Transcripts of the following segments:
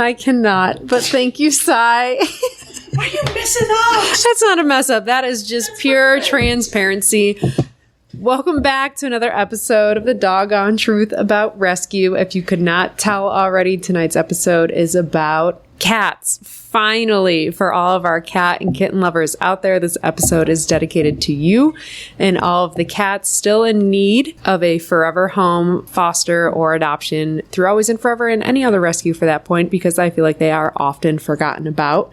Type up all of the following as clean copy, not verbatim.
I cannot, but thank you, Sai. Why are you messing up? That's not a mess up. That is just pure transparency. Welcome back to another episode of The Doggone Truth About Rescue. If you could not tell already, tonight's episode is about cats. Finally, for all of our cat and kitten lovers out there, this episode is dedicated to you and all of the cats still in need of a forever home, foster, or adoption through Always and Forever and any other rescue for that point, because I feel like they are often forgotten about.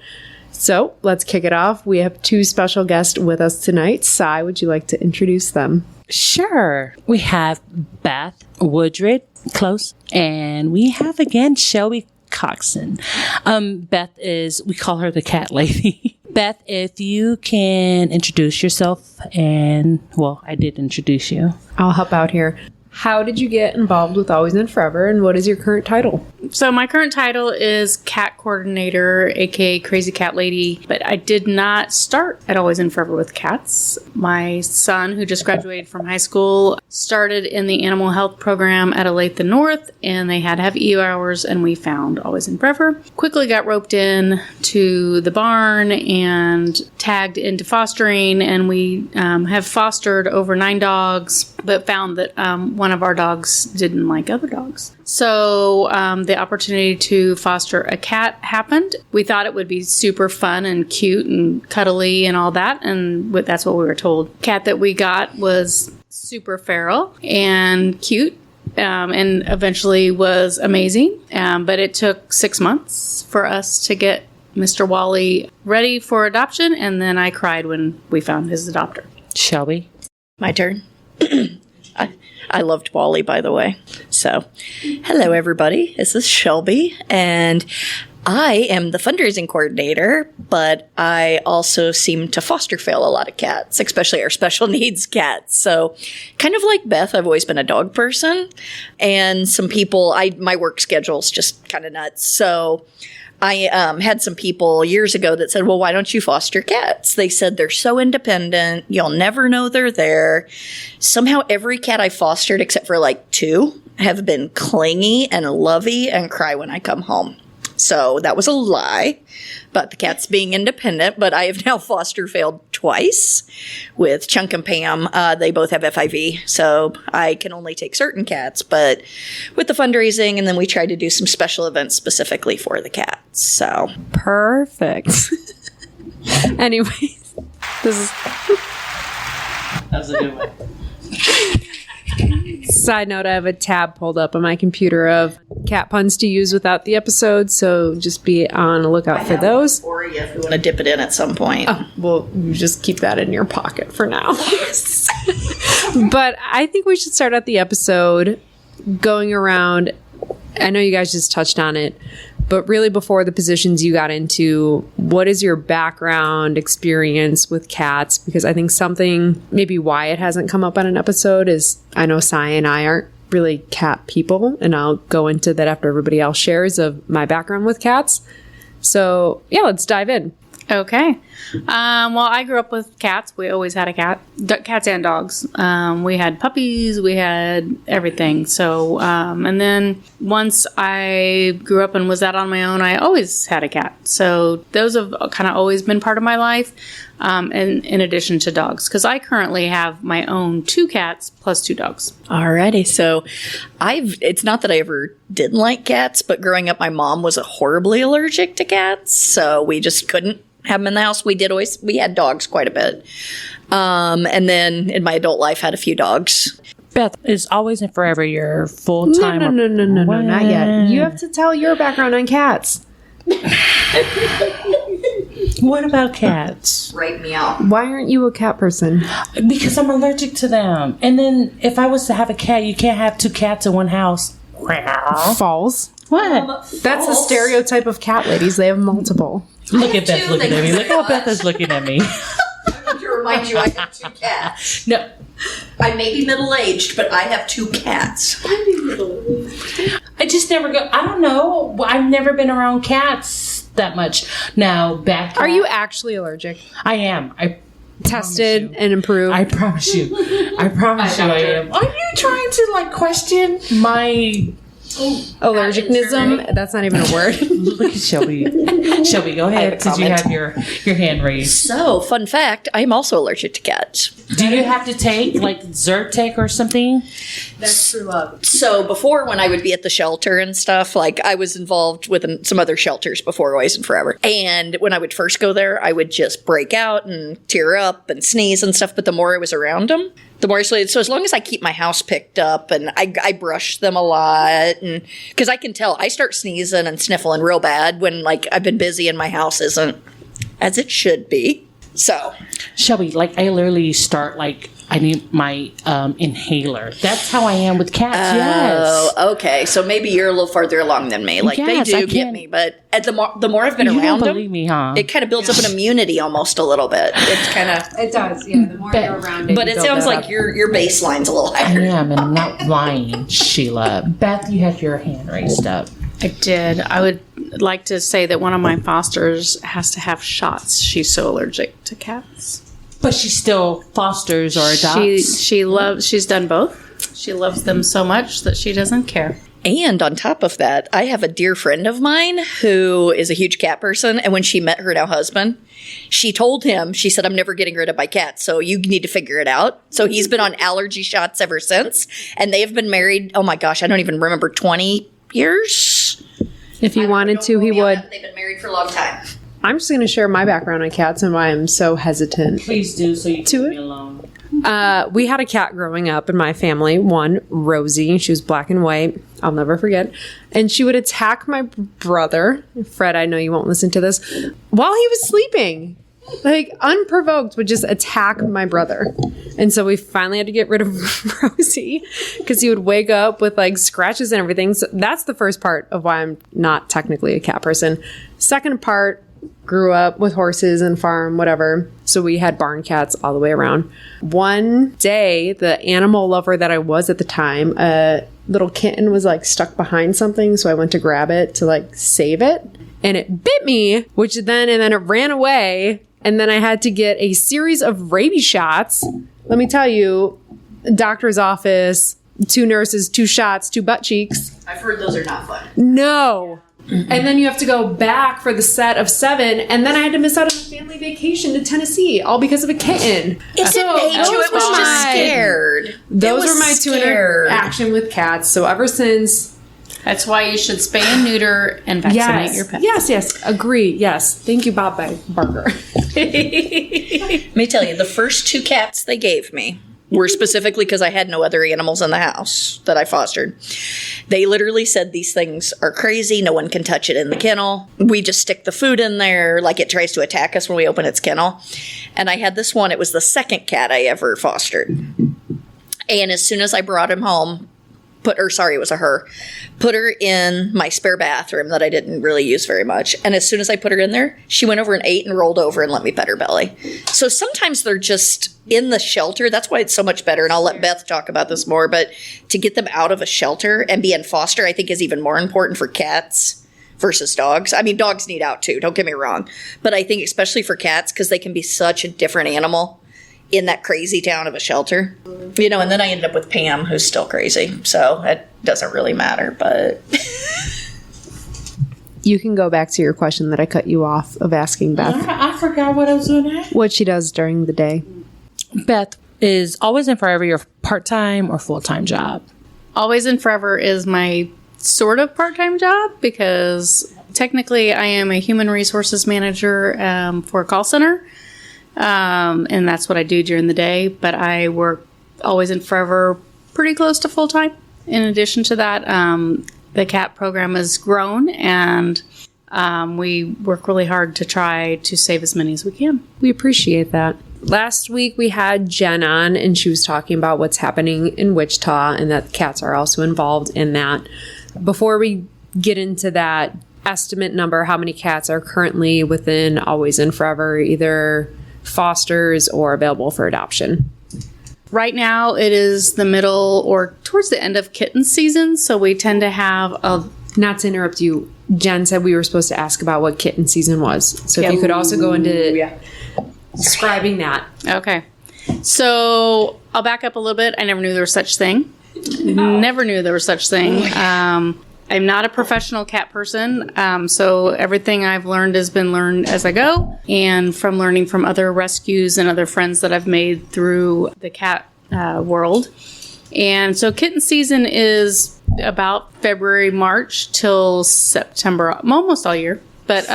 So let's kick it off. We have two special guests with us tonight. Sai, would you like to introduce them? Sure. We have Beth Woodred, close, and we have again Shelby Coxon. Beth is, we call her the cat lady. Beth, if you can introduce yourself, and well, I did introduce you. I'll help out here. How did you get involved with Always and Forever, and what is your current title? So my current title is cat coordinator, aka crazy cat lady, but I did not start at Always and Forever with cats. My son, who just graduated from high school, started in the animal health program at Olathe North, and they had to have EO hours, and we found Always and Forever. Quickly got roped in to the barn and tagged into fostering, and we have fostered over 9 dogs, but found that one of our dogs didn't like other dogs. So the opportunity to foster a cat happened. We thought it would be super fun and cute and cuddly and all that, and that's what we were told. Cat that we got was super feral and cute, and eventually was amazing. But it took 6 months for us to get Mr. Wally ready for adoption, and then I cried when we found his adopter. Shelby? My turn. I loved Wally, by the way. So, hello, everybody. This is Shelby, and I am the fundraising coordinator, but I also seem to foster fail a lot of cats, especially our special needs cats. So, kind of like Beth, I've always been a dog person, and some people, my work schedule's just kind of nuts. So, I had some people years ago that said, well, why don't you foster cats? They said they're so independent. You'll never know they're there. Somehow every cat I fostered, except for like 2, have been clingy and lovey and cry when I come home. So that was a lie about the cats being independent, but I have now foster failed twice with Chunk and Pam. They both have FIV, so I can only take certain cats, but with the fundraising, and then we tried to do some special events specifically for the cats. So perfect. Anyways, this is... That's a good one. Side note, I have a tab pulled up on my computer of cat puns to use without the episode, so just be on the lookout for those. Or if you want to dip it in at some point. Oh, well, you just keep that in your pocket for now. But I think we should start out the episode going around. I know you guys just touched on it, but really before the positions you got into, what is your background experience with cats? Because I think something, maybe why it hasn't come up on an episode is, I know Sai and I aren't really cat people, and I'll go into that after everybody else shares of my background with cats. So yeah, let's dive in. Okay. Well, I grew up with cats. We always had a cat. Cats and dogs. We had puppies. We had everything. So, and then once I grew up and was out on my own, I always had a cat. So those have kind of always been part of my life, and in addition to dogs. Because I currently have my own 2 cats plus 2 dogs. Alrighty, so it's not that I ever didn't like cats, but growing up, my mom was horribly allergic to cats, so we just couldn't have them in the house. We had dogs quite a bit. And then in my adult life, had a few dogs. Beth, is Always and Forever your full-time? No, not yet. You have to tell your background on cats. What about cats? Write me out. Why aren't you a cat person? Because I'm allergic to them. And then if I was to have a cat, you can't have 2 cats in one house. False. What? That's the stereotype of cat ladies. They have multiple. Look at Beth looking at me. Look how Beth is looking at me. I want to remind you I have 2 cats. No. I may be middle-aged, but I have 2 cats. I just never go. I don't know. I've never been around cats that much. Now, Are you actually allergic? I am. I tested and improved. I promise you. I promise you I am. Are you trying to question my Allergicnism. That's not even a word. Look at Shelby. Shelby, go ahead since you have your hand raised. So, fun fact, I'm also allergic to cats. Do you have to take like Zyrtec or something? That's true love. So before, when I would be at the shelter and stuff, like I was involved with some other shelters before Always and Furever. And when I would first go there, I would just break out and tear up and sneeze and stuff. But the more I was around them, the more I slept. So as long as I keep my house picked up and I brush them a lot, and because I can tell I start sneezing and sniffling real bad when like I've been busy and my house isn't as it should be. So Shelby, like I literally start like I need my inhaler. That's how I am with cats. Yes. Oh, okay. So maybe you're a little farther along than me. Like Yes, they I do get can- me, but the more I've been You around don't them, believe me, huh? it kind of builds up an immunity almost a little bit. It's kind of, It does, yeah. The more you're around it, but you it build sounds that like up. your baseline's a little I higher. am, and I'm not lying, Sheila. Beth, you have your hand raised up. I did. I would like to say that one of my fosters has to have shots. She's so allergic to cats. But she still fosters or adopts. She's done both. She loves them so much that she doesn't care. And on top of that, I have a dear friend of mine who is a huge cat person. And when she met her now husband, she told him, she said, I'm never getting rid of my cats. So you need to figure it out. So he's been on allergy shots ever since. And they have been married, oh my gosh, I don't even remember, 20 years? If he wanted to, he would. They've been married for a long time. I'm just going to share my background on cats and why I'm so hesitant. Please do, so you To can it? leave me alone. We had a cat growing up in my family. One, Rosie. She was black and white. I'll never forget. And she would attack my brother. Fred, I know you won't listen to this. While he was sleeping. Like, unprovoked, would just attack my brother. And so we finally had to get rid of Rosie because he would wake up with like scratches and everything. So that's the first part of why I'm not technically a cat person. Second part, grew up with horses and farm, whatever. So we had barn cats all the way around. One day, the animal lover that I was at the time, a little kitten was like stuck behind something. So I went to grab it to like save it. And it bit me, and then it ran away. And then I had to get a series of rabies shots. Let me tell you, doctor's office, 2 nurses, 2 shots, 2 butt cheeks. I've heard those are not fun. No. And then you have to go back for the set of 7. And then I had to miss out on a family vacation to Tennessee, all because of a kitten. It didn't hate you. It was just scared. Those It was were my 2 scared. interaction with cats. So ever since... That's why you should spay and neuter and vaccinate your pet. Yes. Agree. Yes. Thank you, Bob Barker. Let me tell you, the first 2 cats they gave me were specifically because I had no other animals in the house that I fostered. They literally said these things are crazy. No one can touch it in the kennel. We just stick the food in there like it tries to attack us when we open its kennel. And I had this one. It was the second cat I ever fostered. And as soon as I brought him home, it was a her, put her in my spare bathroom that I didn't really use very much. And as soon as I put her in there, she went over and ate and rolled over and let me pet her belly. So sometimes they're just in the shelter. That's why it's so much better. And I'll let Beth talk about this more, but to get them out of a shelter and be in foster, I think is even more important for cats versus dogs. I mean, dogs need out too, don't get me wrong. But I think especially for cats, because they can be such a different animal in that crazy town of a shelter. You know, and then I ended up with Pam, who's still crazy. So it doesn't really matter, but... You can go back to your question that I cut you off of asking Beth I forgot what I was going to ask. what she does during the day. Beth, is Always and Forever your part-time or full-time job? Always and Forever is my sort of part-time job because technically I am a human resources manager for a call center. And that's what I do during the day. But I work Always and Forever pretty close to full-time. In addition to that, the cat program has grown and we work really hard to try to save as many as we can. We appreciate that. Last week we had Jen on and she was talking about what's happening in Wichita and that cats are also involved in that. Before we get into that estimate number, how many cats are currently within Always and Forever, either fosters or available for adoption? Right now it is the middle or towards the end of kitten season, so we tend to have a... Not to interrupt you, Jen said we were supposed to ask about what kitten season was. So if you could also go into describing that. Okay. So I'll back up a little bit. I never knew there was such thing. Never knew there was such thing. I'm not a professional cat person, so everything I've learned has been learned as I go, and from learning from other rescues and other friends that I've made through the cat world. And so kitten season is about February, March till September, almost all year. But,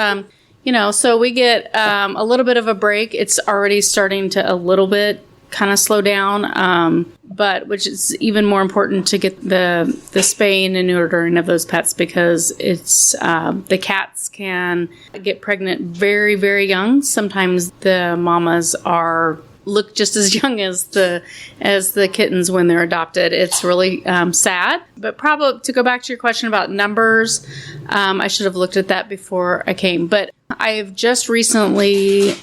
so we get a little bit of a break. It's already starting to a little bit kind of slow down, but which is even more important to get the spaying and neutering of those pets, because it's the cats can get pregnant very, very young. Sometimes the mamas look just as young as the kittens when they're adopted. It's really sad. But probably to go back to your question about numbers, I should have looked at that before I came. But I've just recently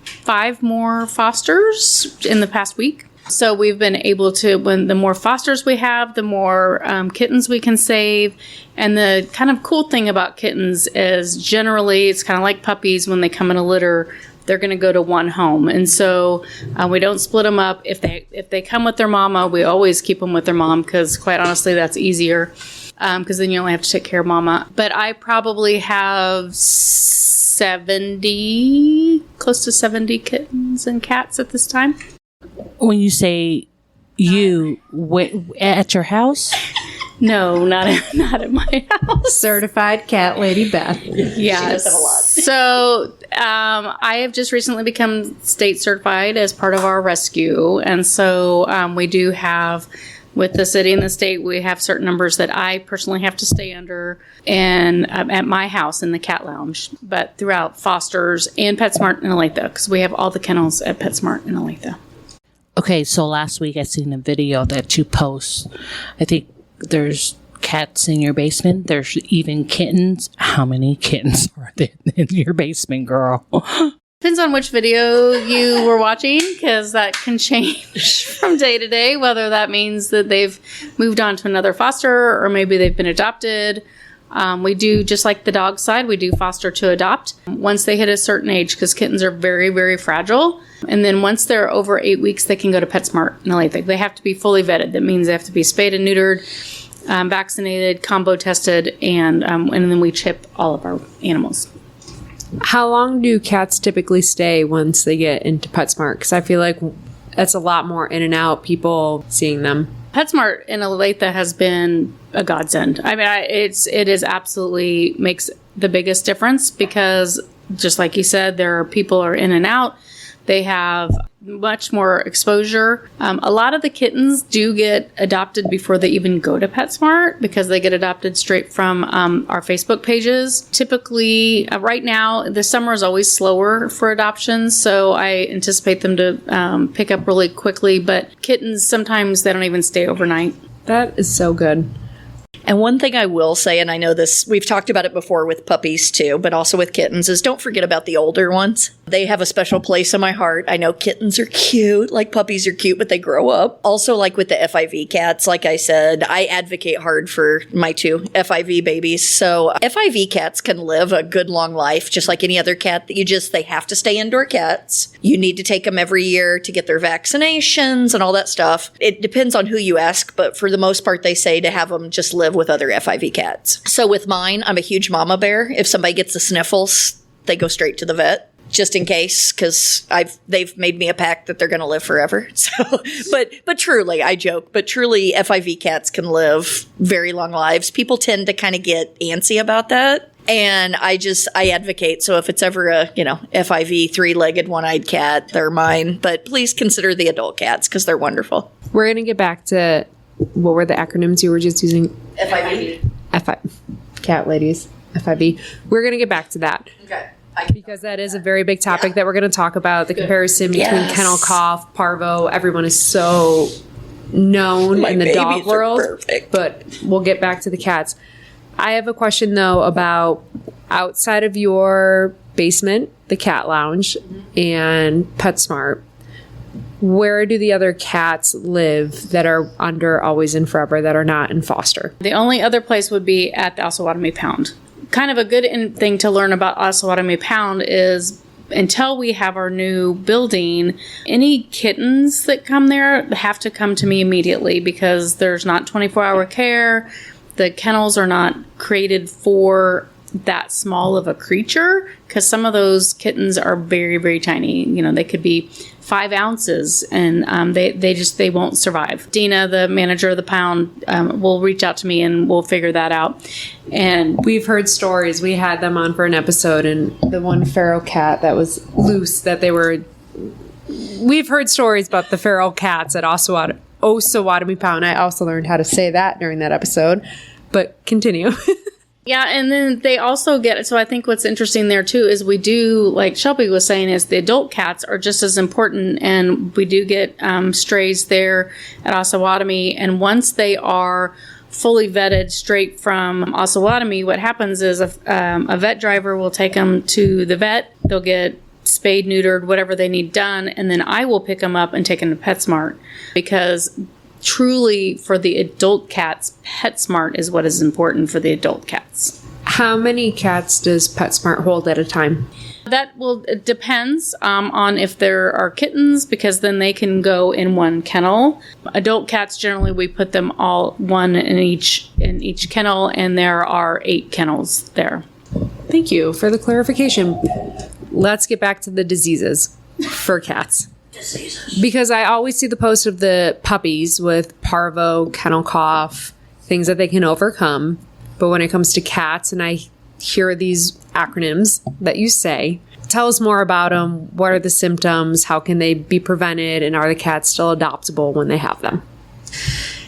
5 more fosters in the past week. So we've been able to, when the more fosters we have, the more kittens we can save. And the kind of cool thing about kittens is generally it's kind of like puppies. When they come in a litter, they're going to go to one home. And so we don't split them up. If they come with their mama, we always keep them with their mom, because quite honestly, that's easier, because then you only have to take care of mama. But I probably have close to 70 kittens and cats at this time. When you say at your house? No, not at my house. Certified cat lady Beth. Yeah. She does have a lot. So I have just recently become state certified as part of our rescue. And so we do have, with the city and the state, we have certain numbers that I personally have to stay under, and at my house in the cat lounge, but throughout Foster's and PetSmart in Olathe, because we have all the kennels at PetSmart in Olathe. Okay, so last week I seen a video that you post. I think there's cats in your basement. There's even kittens. How many kittens are there in your basement, girl? Depends on which video you were watching, because that can change from day to day, whether that means that they've moved on to another foster or maybe they've been adopted. We do, just like the dog side, we do foster to adopt once they hit a certain age, because kittens are very, very fragile. And then once they're over 8 weeks, they can go to PetSmart in Olathe. They have to be fully vetted. That means they have to be spayed and neutered, vaccinated, combo tested, and then we chip all of our animals. How long do cats typically stay once they get into PetSmart? Because I feel like that's a lot more in and out, people seeing them. PetSmart in Olathe has been a godsend. I mean, it is absolutely makes the biggest difference, because just like you said, people are in and out. They have much more exposure. A lot of the kittens do get adopted before they even go to PetSmart, because they get adopted straight from our Facebook pages. Typically, right now, the summer is always slower for adoptions, so I anticipate them to pick up really quickly. But kittens, sometimes they don't even stay overnight. That is so good. And one thing I will say, and I know this, we've talked about it before with puppies too, but also with kittens, is don't forget about the older ones. They have a special place in my heart. I know kittens are cute, like puppies are cute, but they grow up. Also, like with the FIV cats, like I said, I advocate hard for my 2 FIV babies. So FIV cats can live a good long life, just like any other cat. They have to stay indoor cats. You need to take them every year to get their vaccinations and all that stuff. It depends on who you ask, but for the most part, they say to have them just live with other FIV cats. So with mine, I'm a huge mama bear. If somebody gets the sniffles, they go straight to the vet, just in case, because they've made me a pact that they're going to live forever. So, but truly, I joke, but truly, FIV cats can live very long lives. People tend to kind of get antsy about that. And I advocate. So if it's ever a, FIV 3-legged one-eyed cat, they're mine. But please consider the adult cats, because they're wonderful. We're going to get back to, what were the acronyms you were just using? FIV. Cat ladies. FIV. We're going to get back to that. Okay. Because that is a very big topic that we're going to talk about. The comparison between kennel cough, parvo. Everyone is so known in the dog world. Perfect. But we'll get back to the cats. I have a question, though, about outside of your basement, the cat lounge, and PetSmart. Where do the other cats live that are under Always and Furever that are not in foster? The only other place would be at the Osawatomie Pound. Kind of a good thing to learn about Osawatomie Pound is, until we have our new building, any kittens that come there have to come to me immediately, because there's not 24-hour care. the kennels are not created for that small of a creature, because some of those kittens are very, very tiny. You know, they could be 5 ounces, and they won't survive. Dina, the manager of the pound, will reach out to me and we'll figure that out. And We've heard stories. We had them on for an episode, and the one feral cat that was loose, we've heard stories about the feral cats at Osawatomie Pound. I also learned how to say that during that episode, but continue. yeah, and then they also get, so I think what's interesting there too is we do, like Shelby was saying, is the adult cats are just as important, and we do get strays there at Osawatomie, and once they are fully vetted straight from Osawatomie, what happens is a vet driver will take them to the vet, they'll get spayed, neutered, whatever they need done, and then I will pick them up and take them to PetSmart, because truly for the adult cats, PetSmart is what is important for the adult cats. How many cats does PetSmart hold at a time? It depends on if there are kittens, because then they can go in one kennel. Adult cats, generally we put them all one in each kennel, and there are 8 kennels there. Thank you for the clarification. Let's get back to the diseases for cats. Because I always see the post of the puppies with parvo, kennel cough, things that they can overcome. But when it comes to cats, and I hear these acronyms that you say, tell us more about them. What are the symptoms? How can they be prevented? And are the cats still adoptable when they have them?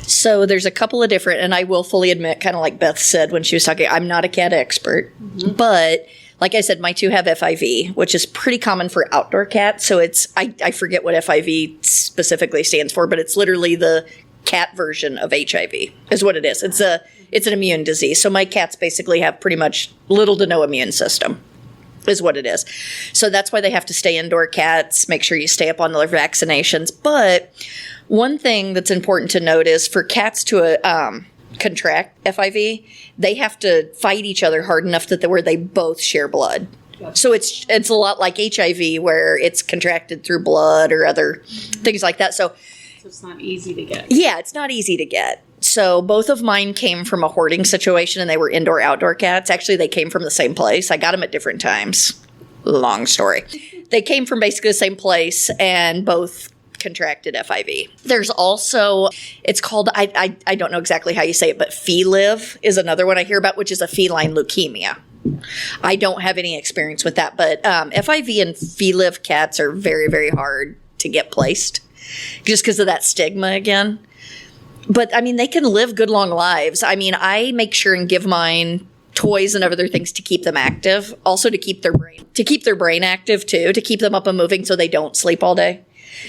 So there's a couple of different, and I will fully admit, kind of like Beth said when she was talking, I'm not a cat expert, but like I said, my 2 have FIV, which is pretty common for outdoor cats. So it's, I forget what FIV specifically stands for, but it's literally the cat version of HIV is what it is. It's an immune disease. So my cats basically have pretty much little to no immune system is what it is. So that's why they have to stay indoor cats, make sure you stay up on their vaccinations. But one thing that's important to note is for cats to contract FIV, they have to fight each other hard enough where they both share blood. So it's a lot like HIV, where it's contracted through blood or other things like that. So it's not easy to get. Yeah, it's not easy to get. So both of mine came from a hoarding situation, and they were indoor-outdoor cats. Actually, they came from the same place. I got them at different times. Long story. They came from basically the same place, and both contracted FIV. There's also, it's called, I don't know exactly how you say it, but FeLive is another one I hear about, which is a feline leukemia. I don't have any experience with that, but FIV and FeLive cats are very, very hard to get placed just because of that stigma again. But I mean, they can live good long lives. I mean, I make sure and give mine toys and other things to keep them active, also to keep their brain active too, to keep them up and moving so they don't sleep all day.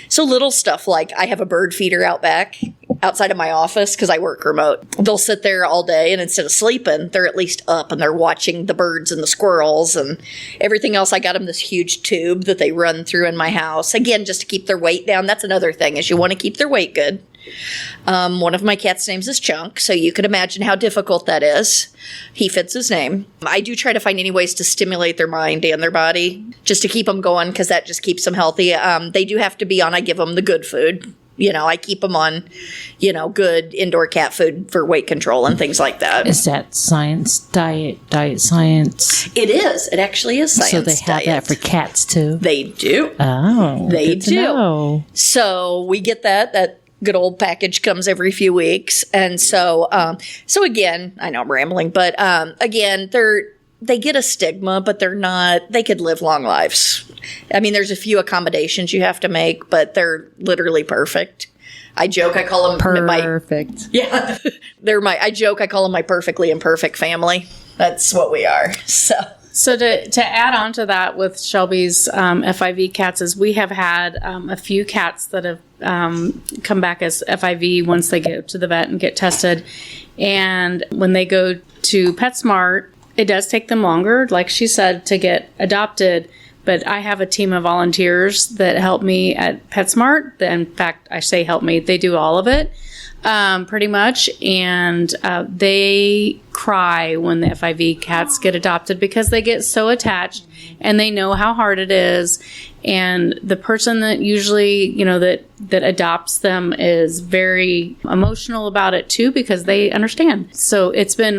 So little stuff like I have a bird feeder out back outside of my office because I work remote. They'll sit there all day, and instead of sleeping, they're at least up and they're watching the birds and the squirrels and everything else. I got them this huge tube that they run through in my house. Again, just to keep their weight down. That's another thing, is you want to keep their weight good. One of my cats' names is Chunk, so you can imagine how difficult that is. He fits his name. I do try to find any ways to stimulate their mind and their body just to keep them going, because that just keeps them healthy. They do have to be on, I give them the good food. You know, I keep them on, good indoor cat food for weight control and things like that. Is that science diet science? It is. It actually is science. So they have that for cats too? They do. Oh, they good to do. know. So we get that good old package comes every few weeks. And so again, I know I'm rambling, but again, they get a stigma, but they could live long lives. I mean, there's a few accommodations you have to make, but they're literally perfect. I joke, I call them perfect. Yeah. I joke, I call them my perfectly imperfect family. That's what we are. So to add on to that with Shelby's FIV cats, is we have had a few cats that have come back as FIV once they go to the vet and get tested. And when they go to PetSmart, it does take them longer, like she said, to get adopted. But I have a team of volunteers that help me at PetSmart. In fact, I say help me. They do all of it, pretty much. And they cry when the FIV cats get adopted because they get so attached and they know how hard it is. And the person that usually, that adopts them is very emotional about it too, because they understand. So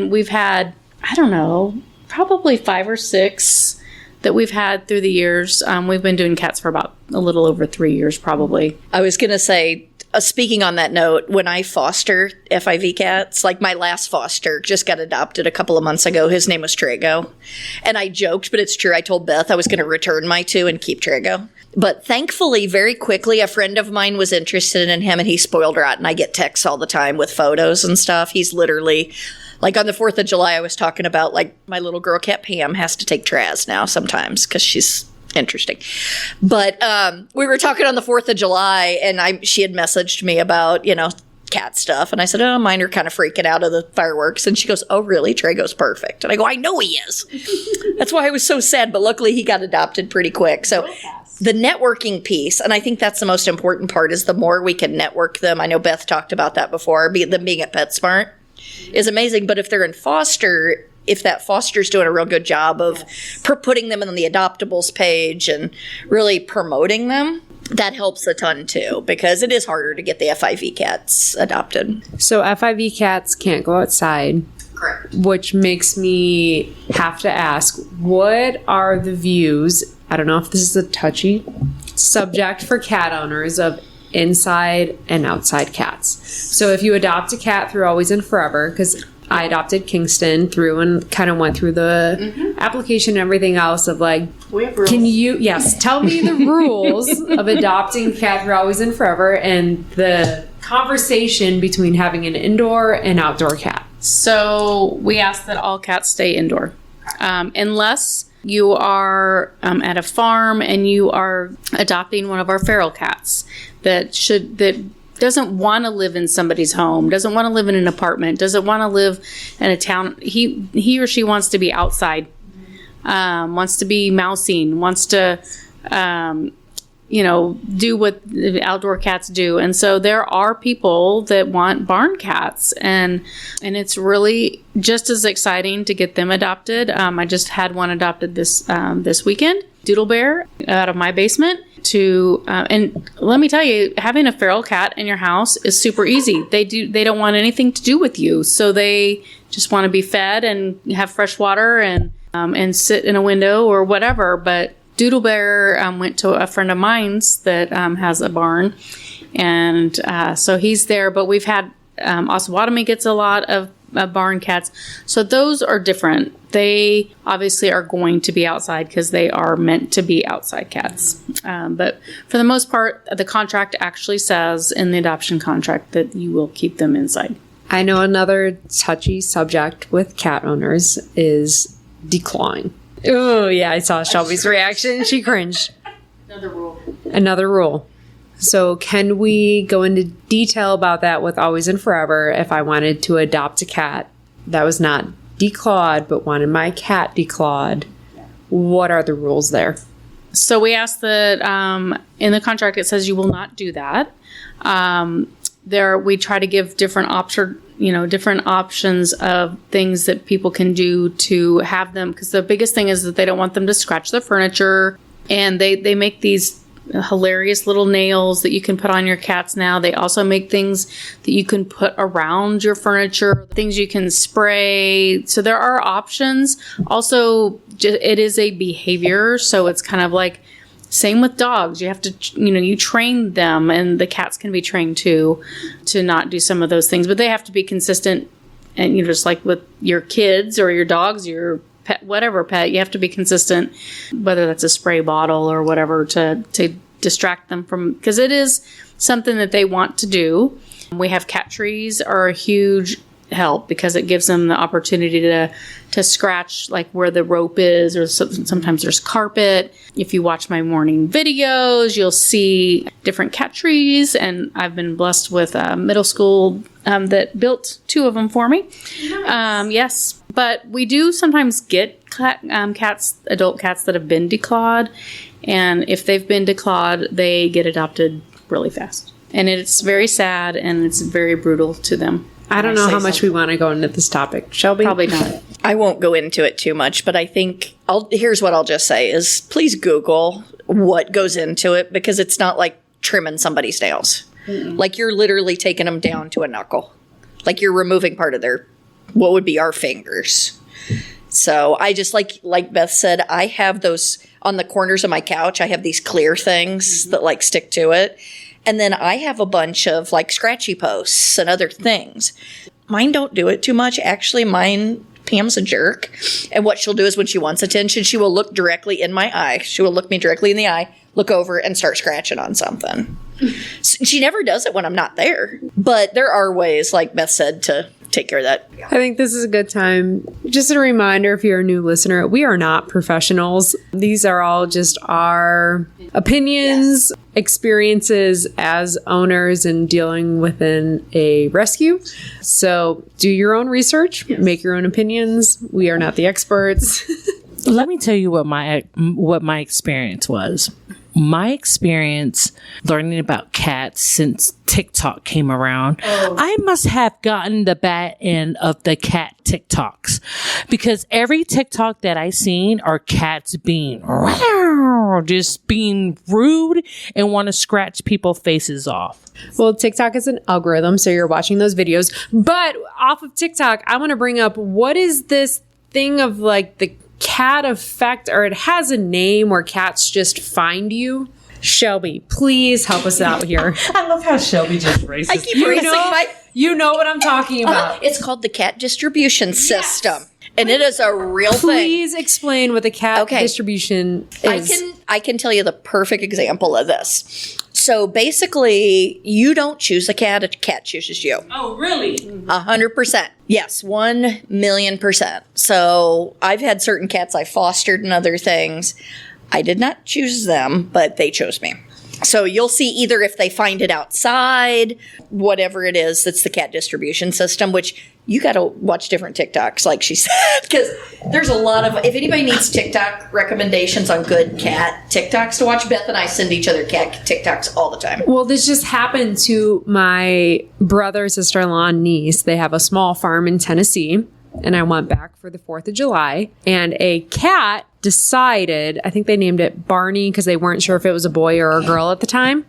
we've had, I don't know, probably 5 or 6 that we've had through the years. We've been doing cats for about a little over 3 years, probably. I was going to say, speaking on that note, when I foster FIV cats, like my last foster just got adopted a couple of months ago. His name was Trago. And I joked, but it's true. I told Beth I was going to return my 2 and keep Trago. But thankfully, very quickly, a friend of mine was interested in him and he spoiled rotten. I get texts all the time with photos and stuff. He's literally... Like on the 4th of July, I was talking about, like, my little girl cat Pam has to take Traz now sometimes because she's interesting. But we were talking on the 4th of July, and she had messaged me about, cat stuff. And I said, oh, mine are kind of freaking out of the fireworks. And she goes, oh, really? Trago's perfect. And I go, I know he is. That's why I was so sad. But luckily, he got adopted pretty quick. So the networking piece, and I think that's the most important part, is the more we can network them. I know Beth talked about that before, them being at PetSmart. Is amazing. But if they're in foster, if that foster's doing a real good job of putting them on the adoptables page and really promoting them, that helps a ton too, because it is harder to get the FIV cats adopted. So FIV cats can't go outside. Correct. Which makes me have to ask, what are the views? I don't know if this is a touchy subject for cat owners of inside and outside cats. So if you adopt a cat through Always and Furever, because I adopted Kingston through and kind of went through the application and everything else of like, We have rules. can you, tell me the rules of adopting a cat through Always and Furever and the conversation between having an indoor and outdoor cat. So we ask that all cats stay indoor. Unless you are at a farm and you are adopting one of our feral cats that doesn't want to live in somebody's home, doesn't want to live in an apartment, doesn't want to live in a town. He or she wants to be outside, wants to be mousing, wants to, do what the outdoor cats do. And so there are people that want barn cats, and it's really just as exciting to get them adopted. I just had one adopted this weekend, Doodle Bear, out of my basement. And let me tell you, having a feral cat in your house is super easy. They don't want anything to do with you, so they just want to be fed and have fresh water and sit in a window or whatever. But Doodle Bear went to a friend of mine's that has a barn, and so he's there. But we've had Osawatomie gets a lot of barn cats, so those are different. They obviously are going to be outside because they are meant to be outside cats. But for the most part, the contract actually says in the adoption contract that you will keep them inside. I know another touchy subject with cat owners is declawing. Oh, yeah, I saw Shelby's reaction. She cringed. Another rule. So can we go into detail about that with Always and Furever if I wanted to adopt a cat that was not declawed but wanted my cat declawed? What are the rules there? So we ask that in the contract it says you will not do that. We try to give different options of things that people can do to have them, because the biggest thing is that they don't want them to scratch the furniture, and they make these hilarious little nails that you can put on your cats now. They also make things that you can put around your furniture, things you can spray. So there are options. Also, it is a behavior, so it's kind of like same with dogs. You have to, you train them, and the cats can be trained too to not do some of those things, but they have to be consistent. And just like with your kids or your dogs, your pet, whatever pet, you have to be consistent, whether that's a spray bottle or whatever, to distract them from, because it is something that they want to do. We have cat trees are a huge help because it gives them the opportunity to scratch like where the rope is, or sometimes there's carpet. If you watch my morning videos, you'll see different cat trees, and I've been blessed with a middle school that built 2 of them for me. Nice. Yes, but we do sometimes get cats, adult cats that have been declawed. And if they've been declawed, they get adopted really fast. And it's very sad and it's very brutal to them. I don't know how much we want to go into this topic. Shelby? Probably not. I won't go into it too much, but I think here's what I'll just say is please Google what goes into it, because it's not like trimming somebody's nails. Like you're literally taking them down to a knuckle. Like you're removing part of what would be our fingers. So I just like Beth said, I have those on the corners of my couch. I have these clear things that like stick to it. And then I have a bunch of like scratchy posts and other things. Mine don't do it too much. Actually, Pam's a jerk. And what she'll do is when she wants attention, she will look directly in my eye. She will look me directly in the eye, look over, and start scratching on something. She never does it when I'm not there. But there are ways, like Beth said, to take care of that. I think this is a good time. Just a reminder, if you're a new listener, we are not professionals. These are all just our opinions, experiences as owners and dealing within a rescue. So do your own research, make your own opinions. We are not the experts. Let me tell you what my experience was. My experience learning about cats since TikTok came around, I must have gotten the bad end of the cat TikToks, because every TikTok that I seen are cats being just being rude and want to scratch people's faces off. Well, TikTok is an algorithm, so you're watching those videos. But off of TikTok, I want to bring up, what is this thing of like the cat effect, or it has a name where cats just find you? Shelby, please help us out here. I love how Shelby just races. I keep racing you know what I'm talking about. It's called the cat distribution system. And it is a real thing. Please explain what the cat distribution is. I can tell you the perfect example of this. So basically, you don't choose a cat chooses you. Oh, really? 100%. Yes, 1,000,000%. So I've had certain cats I fostered and other things. I did not choose them, but they chose me. So you'll see either if they find it outside, whatever it is, that's the cat distribution system, which you got to watch different TikToks, like she said, because there's a lot of, if anybody needs TikTok recommendations on good cat TikToks to watch, Beth and I send each other cat TikToks all the time. Well, this just happened to my brother, sister-in-law, and niece. They have a small farm in Tennessee, and I went back for the 4th of July, and a cat decided, I think they named it Barney because they weren't sure if it was a boy or a girl at the time,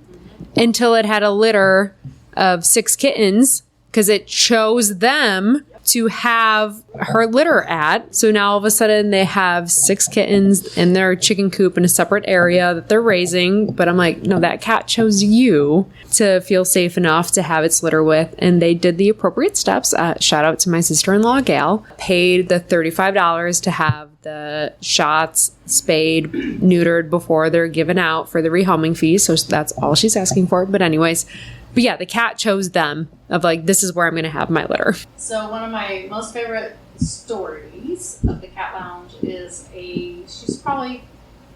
until it had a litter of 6 kittens, because it chose them to have her litter at. So now all of a sudden they have 6 kittens in their chicken coop in a separate area that they're raising. But I'm like, no, that cat chose you to feel safe enough to have its litter with. And they did the appropriate steps. Shout out to my sister-in-law, Gail. Paid the $35 to have the shots spayed, neutered before they're given out for the rehoming fee. So that's all she's asking for. But anyways, but yeah, the cat chose them of like, this is where I'm going to have my litter. So one of my most favorite stories of the cat lounge is she's probably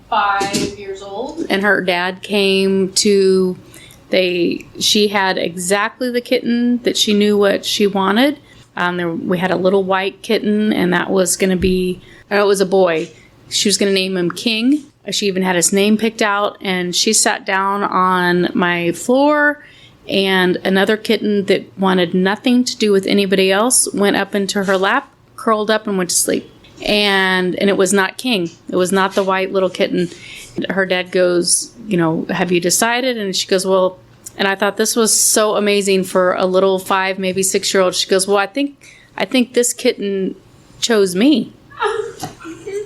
5 years old, and her dad came to, she had exactly the kitten that she knew what she wanted. We had a little white kitten, and that was going to be, it was a boy. She was going to name him King. She even had his name picked out, and she sat down on my floor, and another kitten that wanted nothing to do with anybody else went up into her lap, curled up, and went to sleep. And it was not King. It was not the white little kitten. Her dad goes, have you decided? And she goes, well, and I thought this was so amazing for a little 5, maybe 6-year-old. She goes, well, I think this kitten chose me.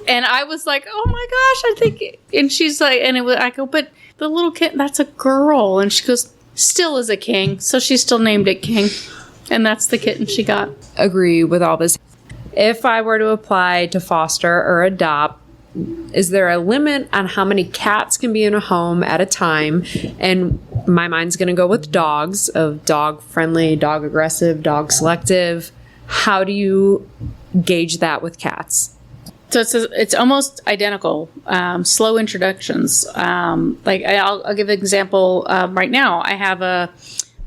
And I was like, oh my gosh, I think, and she's like, I go, but the little kitten, that's a girl. And she goes, still is a King. So she still named it King. And that's the kitten she got. Agree with all this. If I were to apply to foster or adopt, is there a limit on how many cats can be in a home at a time? And my mind's going to go with dogs, of dog friendly, dog aggressive, dog selective. How do you gauge that with cats? So it's almost identical. Slow introductions. I'll give an example. Right now, I have a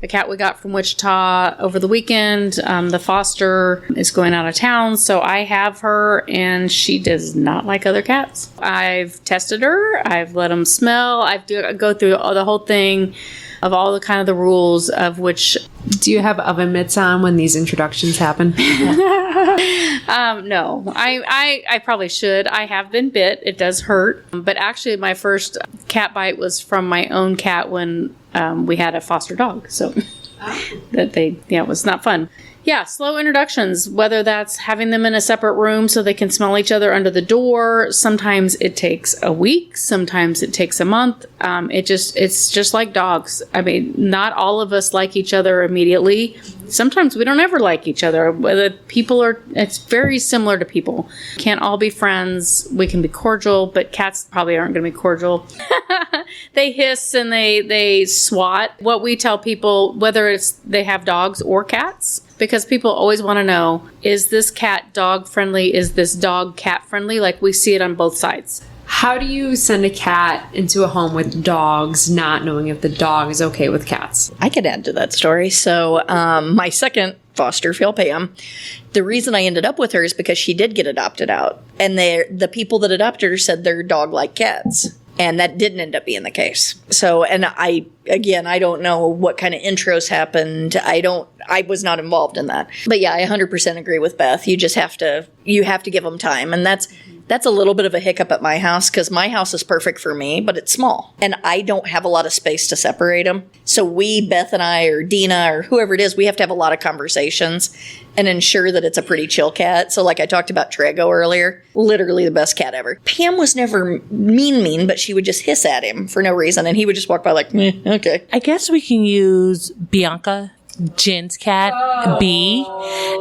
a cat we got from Wichita over the weekend. The foster is going out of town, so I have her, and she does not like other cats. I've tested her. I've let them smell. I go through the whole thing of all the kind of the rules of which. Do you have oven mitts on when these introductions happen? No, I probably should. I have been bit. It does hurt. But actually, my first cat bite was from my own cat when we had a foster dog. So it was not fun. Yeah, slow introductions, whether that's having them in a separate room so they can smell each other under the door. Sometimes it takes a week. Sometimes it takes a month. It's just like dogs. I mean, not all of us like each other immediately. Sometimes we don't ever like each other. It's very similar to people. Can't all be friends. We can be cordial, but cats probably aren't going to be cordial. They hiss and they swat. What we tell people, whether it's they have dogs or cats, because people always want to know, is this cat dog friendly? Is this dog cat friendly? Like, we see it on both sides. How do you send a cat into a home with dogs, not knowing if the dog is okay with cats? I could add to that story. So my second foster, Pam, the reason I ended up with her is because she did get adopted out. And the people that adopted her said their dog liked cats. And that didn't end up being the case. So, and I don't know what kind of intros happened. I was not involved in that. But yeah, I 100% agree with Beth. You have to give them time. And that's a little bit of a hiccup at my house because my house is perfect for me, but it's small. And I don't have a lot of space to separate them. So Beth and I, or Dina, or whoever it is, we have to have a lot of conversations and ensure that it's a pretty chill cat. So like I talked about Trego earlier, literally the best cat ever. Pam was never mean, but she would just hiss at him for no reason. And he would just walk by like, okay. I guess we can use Bianca, Jen's cat, B,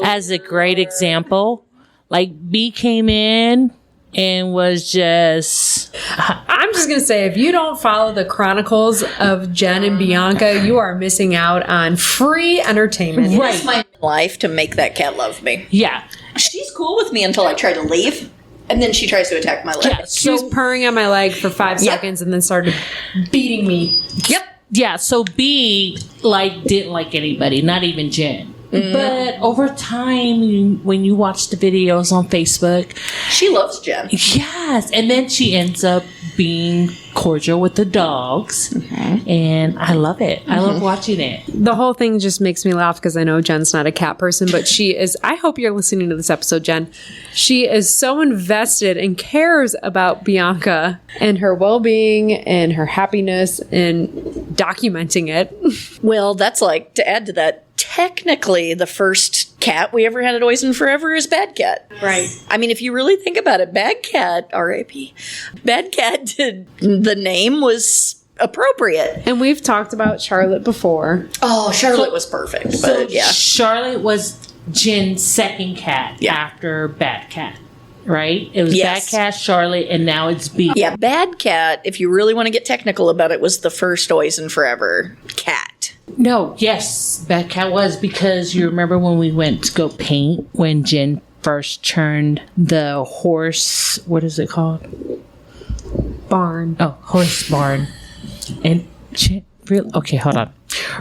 as a great example. Like, B came in and was just... I'm just going to say, if you don't follow the chronicles of Jen and Bianca, you are missing out on free entertainment. Right. It's my life to make that cat love me. Yeah. She's cool with me until I try to leave, and then she tries to attack my leg. Yeah, She was purring on my leg for 5 seconds and then started beating me. Yep. Yeah, so B, didn't like anybody, not even Jen. Mm. But over time, when you watch the videos on Facebook... She loves Jen. Yes, and then she ends up being cordial with the dogs, and I love it. I love watching it. The whole thing just makes me laugh because I know Jen's not a cat person, but she is. I hope you're listening to this episode, Jen. She is so invested and cares about Bianca and her well-being and her happiness and documenting it. Well, that's like, to add to that, technically the first cat we ever had at Oisin Furever is Bad Cat. Right. I mean, if you really think about it, Bad Cat, R.I.P., Bad Cat, the name was appropriate. And we've talked about Charlotte before. Oh, Charlotte was perfect. But yeah. Charlotte was Jen's second cat after Bad Cat, right? It was Bad Cat, Charlotte, and now it's B. Yeah, Bad Cat, if you really want to get technical about it, was the first Oisin Furever cat. No, yes, Bad Cat was, because you remember when we went to go paint when Jen first turned the horse, what is it called? Barn. Oh, horse barn. And Jen, okay, hold on.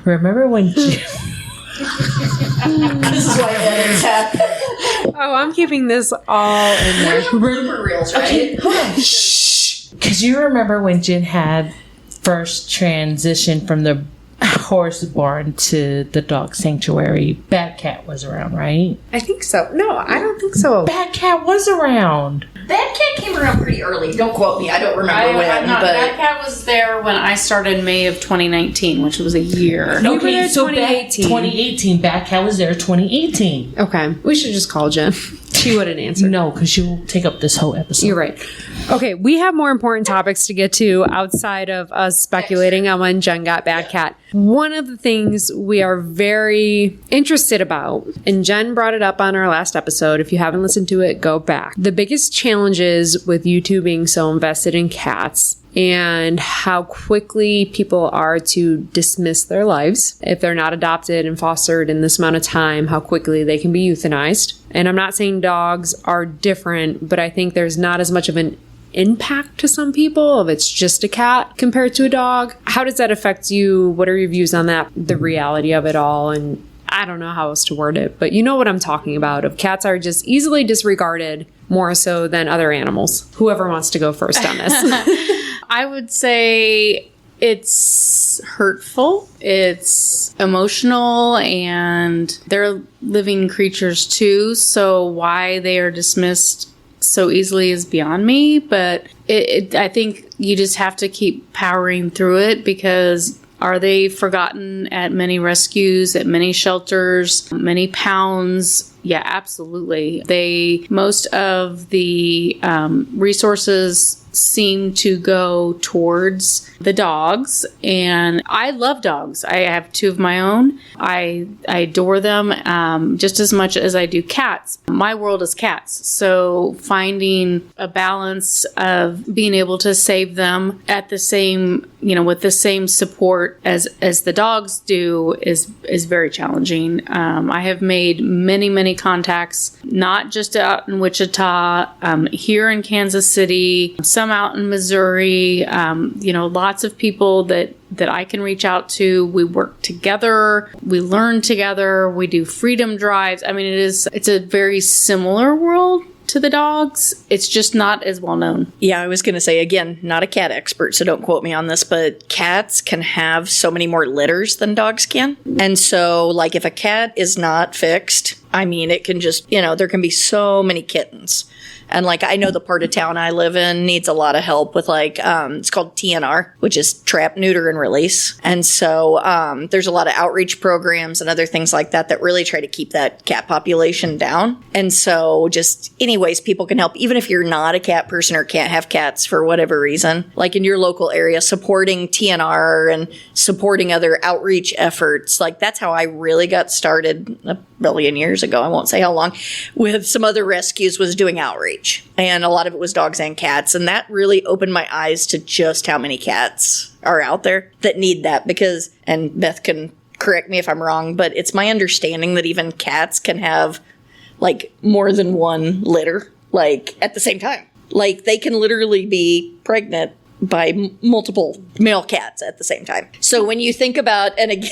Remember when Jen... This is why edits happen. Oh, I'm keeping this all in there. Blooper reels, right? Okay, hold on. Shh. Because you remember when Jen had first transitioned from the horse barn to the dog sanctuary, Bad Cat was around, right? I think so. No, I don't think so. Bad Cat was around. Bad Cat came around pretty early. Don't quote me. I don't remember when. Bad Cat was there when I started May of 2019, which was a year. We were there 2018. 2018. Bad Cat was there 2018. Okay. We should just call Jen. She wouldn't answer. No, because she will take up this whole episode. You're right. Okay, we have more important topics to get to outside of us speculating on when Jen got Bad Cat. One of the things we are very interested about, and Jen brought it up on our last episode. If you haven't listened to it, go back. The biggest challenges with you two being so invested in cats and how quickly people are to dismiss their lives if they're not adopted and fostered in this amount of time, how quickly they can be euthanized. And I'm not saying dogs are different, but I think there's not as much of an impact to some people if it's just a cat compared to a dog. How does that affect you? What are your views on that? The reality of it all? And I don't know how else to word it, but you know what I'm talking about. If cats are just easily disregarded more so than other animals. Whoever wants to go first on this. I would say it's hurtful, it's emotional, and they're living creatures too. So why they are dismissed so easily is beyond me. But I think you just have to keep powering through it, because are they forgotten at many rescues, at many shelters, many pounds? Yeah, absolutely. Most of the resources seem to go towards the dogs, and I love dogs. I have 2 of my own. I adore them just as much as I do cats. My world is cats, so finding a balance of being able to save them at the same, with the same support as the dogs do is very challenging. I have made many contacts, not just out in Wichita, here in Kansas City, some out in Missouri, lots of people that I can reach out to. We work together, we learn together, we do freedom drives. I mean, it's a very similar world to the dogs. It's just not as well known. Yeah, I was going to say, again, not a cat expert, so don't quote me on this, but cats can have so many more litters than dogs can. And so, like, if a cat is not fixed, I mean, it can just, there can be so many kittens. And like, I know the part of town I live in needs a lot of help with it's called TNR, which is trap, neuter, and release. And so there's a lot of outreach programs and other things like that really try to keep that cat population down. And so just anyways, people can help, even if you're not a cat person or can't have cats for whatever reason, like in your local area, supporting TNR and supporting other outreach efforts. Like, that's how I really got started a billion years ago. I won't say how long, with some other rescues, was doing outreach. And a lot of it was dogs and cats. And that really opened my eyes to just how many cats are out there that need that. Because, and Beth can correct me if I'm wrong, but it's my understanding that even cats can have like more than one litter, like at the same time. Like, they can literally be pregnant by multiple male cats at the same time. So when you think about, and again,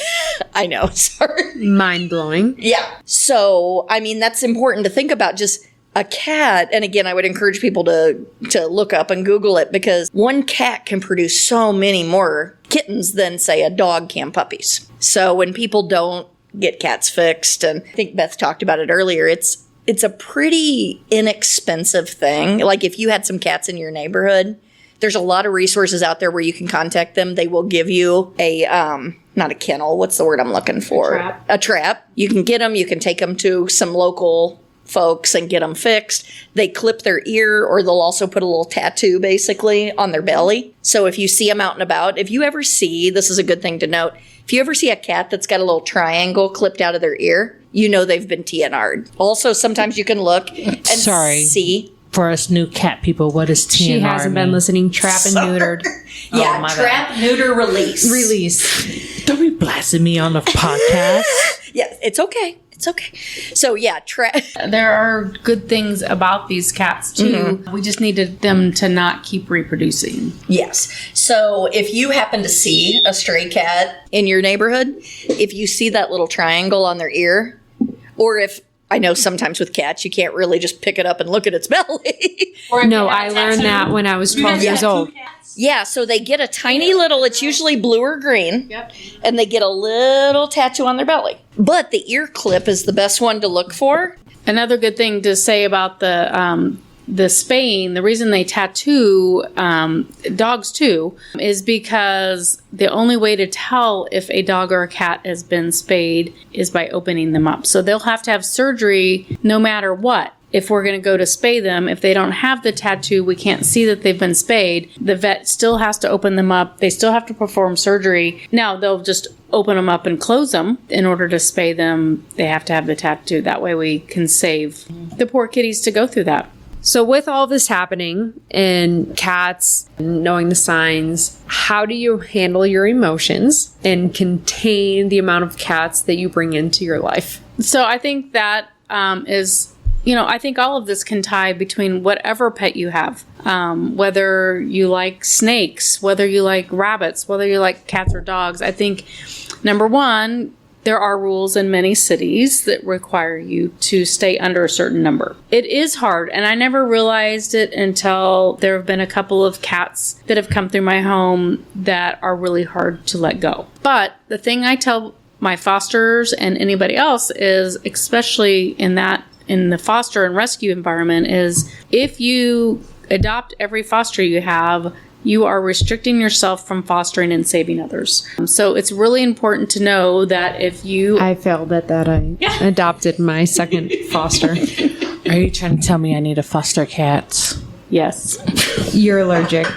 I know, sorry. Mind blowing. Yeah. So, I mean, that's important to think about, just a cat. And again, I would encourage people to look up and Google it, because one cat can produce so many more kittens than, say, a dog can puppies. So when people don't get cats fixed, and I think Beth talked about it earlier, it's a pretty inexpensive thing. Like, if you had some cats in your neighborhood, there's a lot of resources out there where you can contact them. They will give you a, not a kennel, what's the word I'm looking for? A trap. You can get them, you can take them to some local folks and get them fixed. They clip their ear, or they'll also put a little tattoo basically on their belly. So if you see them out and about, if you ever see, this is a good thing to note, if you ever see a cat that's got a little triangle clipped out of their ear, you know they've been TNR'd. Also, sometimes you can look and see. For us new cat people, what is TNR? She hasn't been listening. Trap and neutered. Yeah, trap, neuter, release. Release. Don't be blasting me on the podcast. Yeah, it's okay. It's okay. So yeah, there are good things about these cats too. Mm-hmm. We just needed them to not keep reproducing. Yes. So if you happen to see a stray cat in your neighborhood, if you see that little triangle on their ear, or if, I know sometimes with cats, you can't really just pick it up and look at its belly. No, I learned that when I was 12 years old. Yeah, so they get a tiny little, it's usually blue or green, and they get a little tattoo on their belly. But the ear clip is the best one to look for. Another good thing to say about the spaying, the reason they tattoo dogs too, is because the only way to tell if a dog or a cat has been spayed is by opening them up. So they'll have to have surgery no matter what. If we're going to go to spay them, if they don't have the tattoo, we can't see that they've been spayed. The vet still has to open them up. They still have to perform surgery. Now, they'll just open them up and close them. In order to spay them, they have to have the tattoo. That way we can save the poor kitties to go through that. So with all this happening and cats, knowing the signs, how do you handle your emotions and contain the amount of cats that you bring into your life? So I think that is I think all of this can tie between whatever pet you have, whether you like snakes, whether you like rabbits, whether you like cats or dogs. I think, number one, there are rules in many cities that require you to stay under a certain number. It is hard, and I never realized it until there have been a couple of cats that have come through my home that are really hard to let go. But the thing I tell my fosters and anybody else is, especially in the foster and rescue environment, is if you adopt every foster you have, you are restricting yourself from fostering and saving others. So it's really important to know that if you... I failed at that. I adopted my second foster. Are you trying to tell me I need a foster cat? Yes. You're allergic.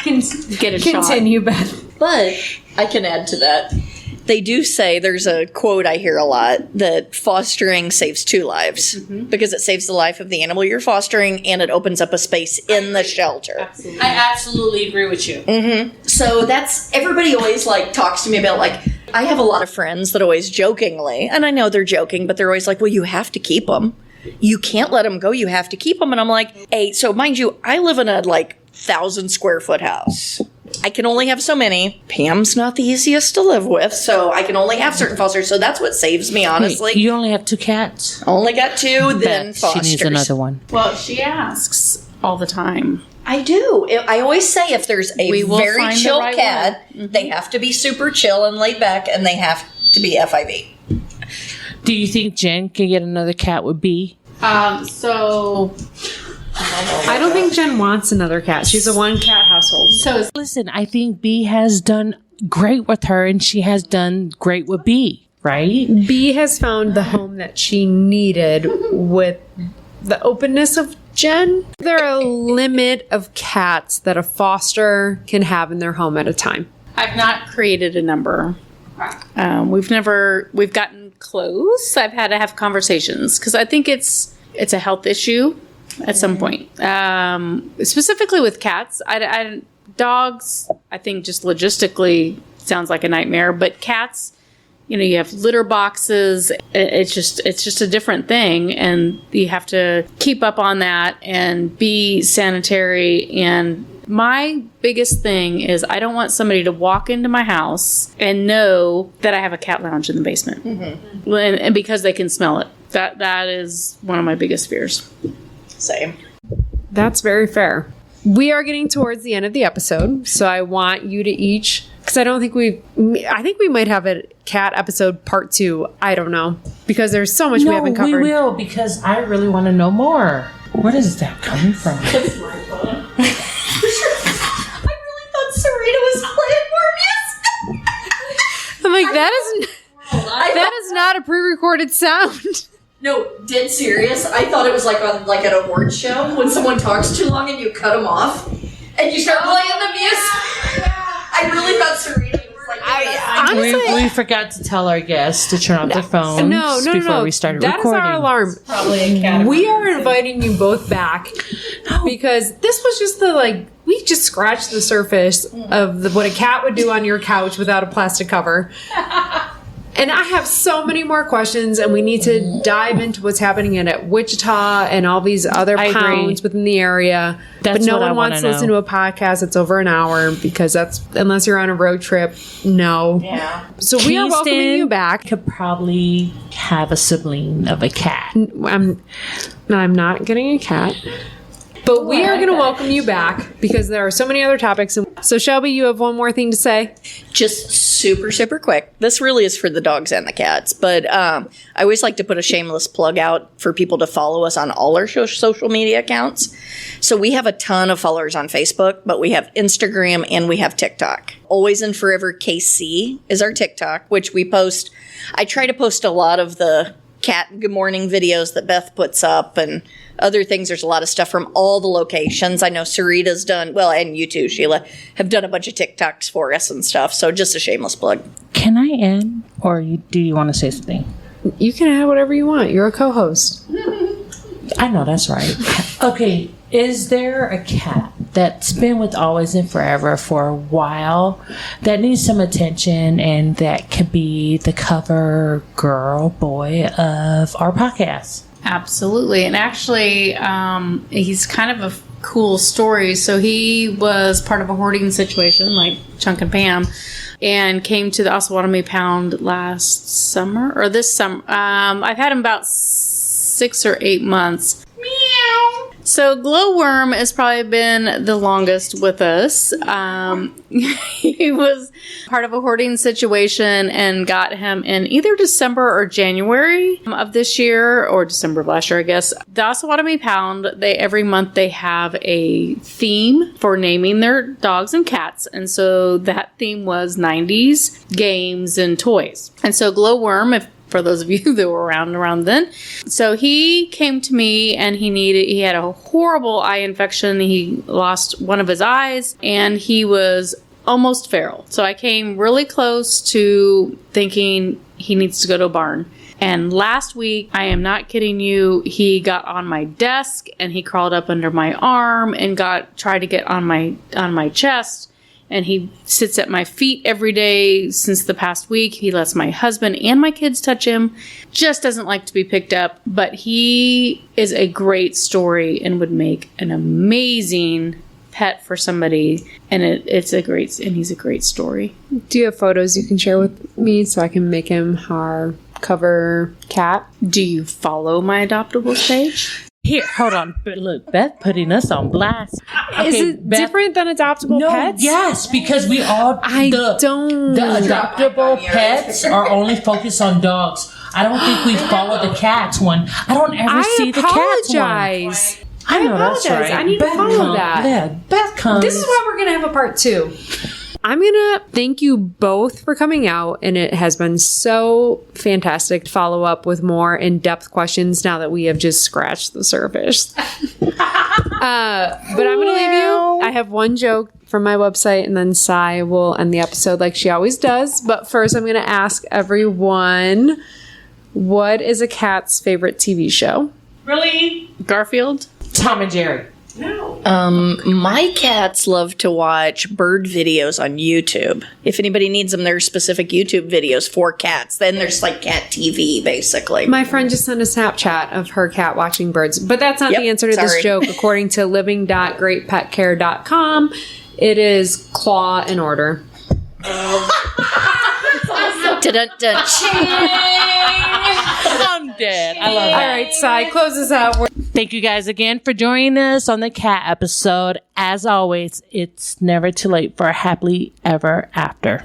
Get a shot. Continue, Beth. But I can add to that. They do say, there's a quote I hear a lot, that fostering saves 2 lives because it saves the life of the animal you're fostering and it opens up a space in the shelter. Absolutely. I absolutely agree with you. So that's, everybody always talks to me about I have a lot of friends that always jokingly, and I know they're joking, but they're always like, well, you have to keep them. You can't let them go. You have to keep them. And I'm like, hey, so mind you, I live in a 1,000 square foot house. I can only have so many. Pam's not the easiest to live with, so I can only have certain fosters. So that's what saves me, honestly. Wait, you only have 2 cats? Only got 2, then Beth, fosters. she needs another one. Well, she asks all the time. I do. I always say if there's a very chill right cat, they have to be super chill and laid back, and they have to be FIV. Do you think Jen can get another cat with B? I don't think Jen wants another cat. She's a 1-cat household. So listen, I think B has done great with her, and she has done great with B, right? B has found the home that she needed with the openness of Jen. There are a limit of cats that a foster can have in their home at a time. I've not created a number. We've gotten close. I've had to have conversations because I think it's a health issue at some point. Specifically with cats, dogs, I think just logistically sounds like a nightmare, but cats, you have litter boxes. It's just a different thing, and you have to keep up on that and be sanitary. And my biggest thing is I don't want somebody to walk into my house and know that I have a cat lounge in the basement, and because they can smell it. That is one of my biggest fears. Same. That's very fair. We are getting towards the end of the episode, so I want you to each, because I think we might have a cat episode part 2. I don't know, because there's so much we haven't covered. We will, because I really want to know more. What is that coming from? I really thought Sarita was playing Morbius. I'm like, that is not a pre-recorded sound. No, dead serious. I thought it was on an award show when someone talks too long and you cut them off and you start playing the music. I really thought Sarita was honestly, we forgot to tell our guests to turn off their phones before we started recording. That is our alarm. Probably a cat. We are inviting you both back because this was just we just scratched the surface of what a cat would do on your couch without a plastic cover. And I have so many more questions, and we need to dive into what's happening at Wichita and all these other pounds within the area. That's but no what one I wants to wanna listen to a podcast that's over an hour because unless you're on a road trip, no. Yeah. So we are welcoming you back. Could probably have a sibling of a cat. I'm not getting a cat. But we are going to welcome you back because there are so many other topics. So, Shelby, you have one more thing to say? Just super, super quick. This really is for the dogs and the cats. But I always like to put a shameless plug out for people to follow us on all our social media accounts. So we have a ton of followers on Facebook, but we have Instagram and we have TikTok. Always and Forever KC is our TikTok, which we post. I try to post a lot of the cat good morning videos that Beth puts up and other things. There's a lot of stuff from all the locations. I know Sarita's done, and you too, Sheila, have done a bunch of TikToks for us and stuff. So just a shameless plug. Can I end, or do you want to say something? You can add whatever you want. You're a co-host. I know, that's right. Okay, is there a cat that's been with Always and Forever for a while that needs some attention and that could be the cover girl, boy of our podcast? Absolutely. And actually, he's kind of a cool story. So he was part of a hoarding situation like Chunk and Pam and came to the Osawatomie Pound last summer or this summer. I've had him about 6 or 8 months. Meow. So Glowworm has probably been the longest with us. He was part of a hoarding situation and got him in either December or January of this year, or December of last year, I guess. The Osawatomie Pound, every month they have a theme for naming their dogs and cats. And so that theme was 90s games and toys. And so Glowworm, for those of you that were around then. So he came to me and he had a horrible eye infection. He lost one of his eyes and he was almost feral. So I came really close to thinking he needs to go to a barn. And last week, I am not kidding you, he got on my desk and he crawled up under my arm and tried to get on my chest. And he sits at my feet every day since the past week. He lets my husband and my kids touch him. Just doesn't like to be picked up. But he is a great story and would make an amazing pet for somebody. And he's a great story. Do you have photos you can share with me so I can make him our cover cat? Do you follow my adoptables page? Here, hold on. But look, Beth putting us on blast. Is it different than adoptable pets? Yes, because we all the adoptable pets are only focused on dogs. I don't think we follow the cats one. I don't ever see the cats one. I know that's right. I need to follow that. Yeah, Beth comes. This is why we're gonna have a part 2. I'm going to thank you both for coming out, and it has been so fantastic to follow up with more in-depth questions now that we have just scratched the surface. But I'm going to leave you. I have one joke from my website, and then Sai will end the episode like she always does. But first, I'm going to ask everyone, what is a cat's favorite TV show? Really? Garfield? Tom and Jerry. My cats love to watch bird videos on YouTube. If anybody needs them, there's specific YouTube videos for cats. Then there's like cat TV, basically. My friend just sent a Snapchat of her cat watching birds. But that's not the answer to this joke. According to living.greatpetcare.com, it is claw in order. Dun-dun-dun. I'm dead. I love that. All right, Sai, close us out. Thank you guys again for joining us on the cat episode. As always, it's never too late for a happily ever after.